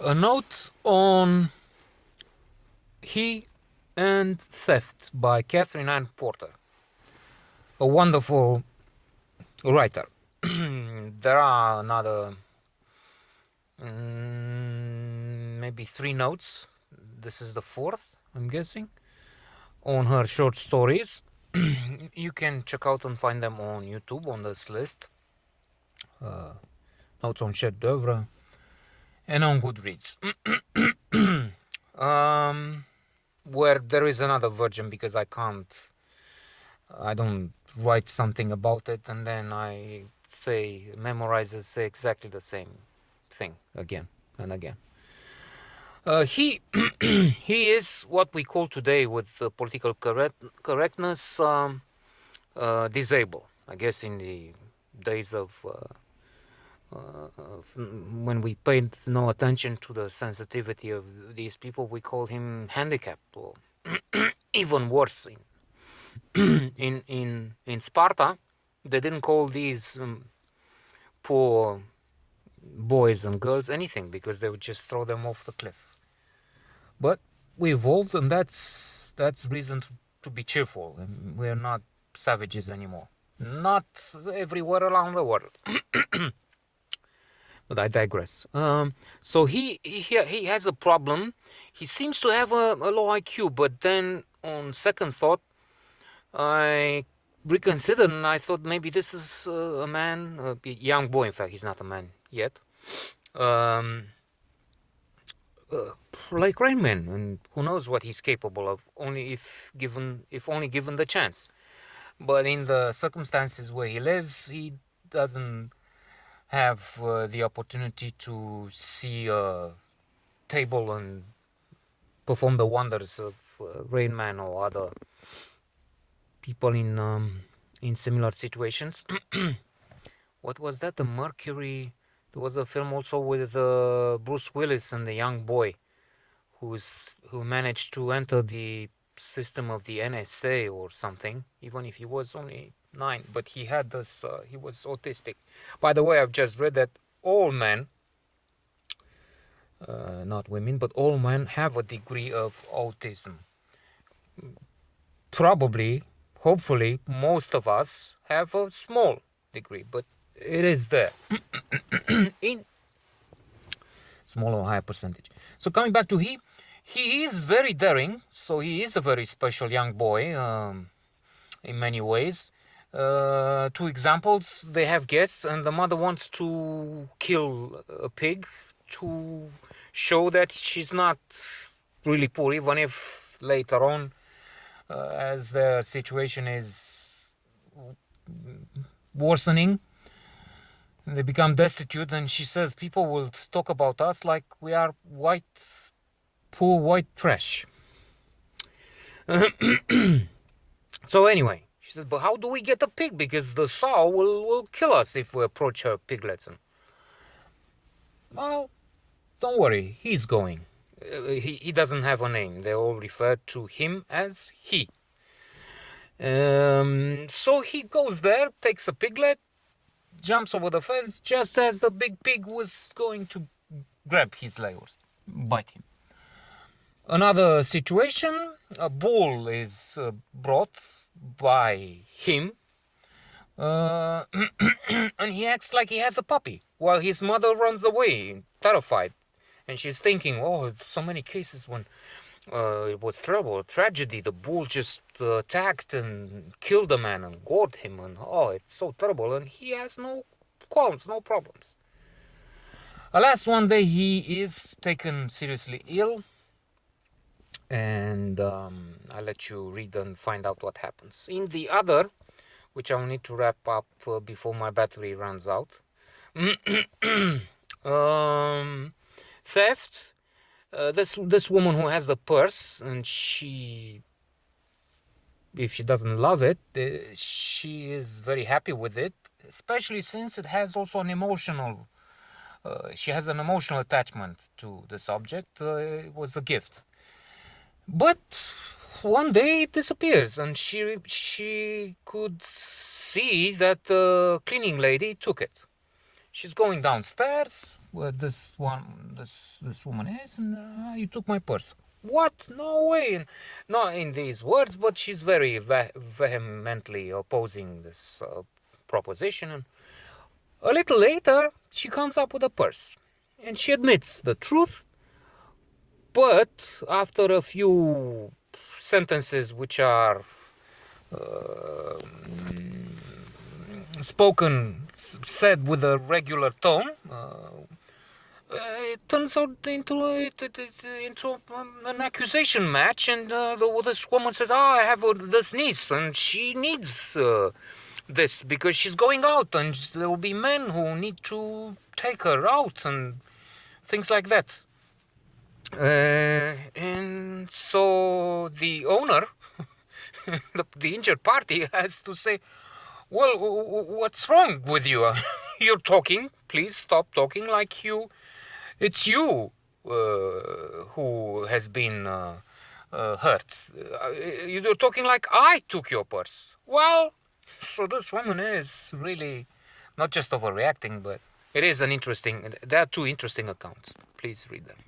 A note on He and Theft by Katherine Porter, a wonderful writer. There are another maybe 3 notes. This is the fourth, I'm guessing, on her short stories. You can check out and find them on YouTube on this list. Notes on chef d'oeuvre and on Goodreads. Where there is another version, because I don't write something about it and then I say exactly the same thing again and again. He he is what we call today, with political correctness, disabled. I guess in the days of when we paid no attention to the sensitivity of these people, we call him handicapped, or even worse. In Sparta, they didn't call these poor boys and girls anything, because they would just throw them off the cliff. But we evolved, and that's reason to be cheerful. We're not savages anymore. Not everywhere around the world. But I digress. So he has a problem. He seems to have a low IQ, but then on second thought, I reconsidered and I thought maybe this is a man, a young boy. In fact, he's not a man yet. Like Rainman, and who knows what he's capable of? Only if only given the chance. But in the circumstances where he lives, he doesn't have the opportunity to see a table and perform the wonders of Rainman or other people in similar situations. What was that? The Mercury. There was a film also with Bruce Willis and the young boy who managed to enter the system of the NSA or something, even if he was only 9. But he had this. He was autistic. By the way, I've just read that all men, not women, but all men have a degree of autism. Probably, hopefully, most of us have a small degree, but it is there in small or higher percentage. So coming back to he is very daring. So he is a very special young boy in many ways. 2 examples: they have guests, and the mother wants to kill a pig to show that she's not really poor, even if later on, as the situation is worsening, they become destitute, and she says people will talk about us like we are poor white trash. So anyway, she says, but how do we get a pig? Because the sow will kill us if we approach her piglets. And, well, don't worry, he's going. He doesn't have a name. They all refer to him as he. So he goes there, takes a piglet, jumps over the fence just as the big pig was going to grab his leg or bite him. Another situation: a bull is brought by him, and he acts like he has a puppy while his mother runs away, terrified. And she's thinking, oh, so many cases when it was terrible, a tragedy. The bull just attacked and killed a man and gored him, and oh, it's so terrible. And he has no qualms, no problems. Alas, one day he is taken seriously ill, and I'll let you read and find out what happens. In the other, which I'll need to wrap up before my battery runs out, theft. This woman who has the purse, and if she doesn't love it, she is very happy with it, especially since it has also an emotional. She has an emotional attachment to this object. It was a gift, but one day it disappears, and she could see that the cleaning lady took it. She's going downstairs, where this woman is, and you took my purse. What? No way! And not in these words, but she's very vehemently opposing this proposition. And a little later, she comes up with a purse, and she admits the truth. But after a few sentences which are said with a regular tone, it turns out into an accusation match, and this woman says, I have this niece, and she needs this because she's going out, and there will be men who need to take her out, and things like that. And so the owner, the injured party, has to say, well, what's wrong with you? You're talking, please stop talking like it's you who has been hurt. You're talking like I took your purse. Well, so this woman is really not just overreacting, but it is there are two interesting accounts. Please read them.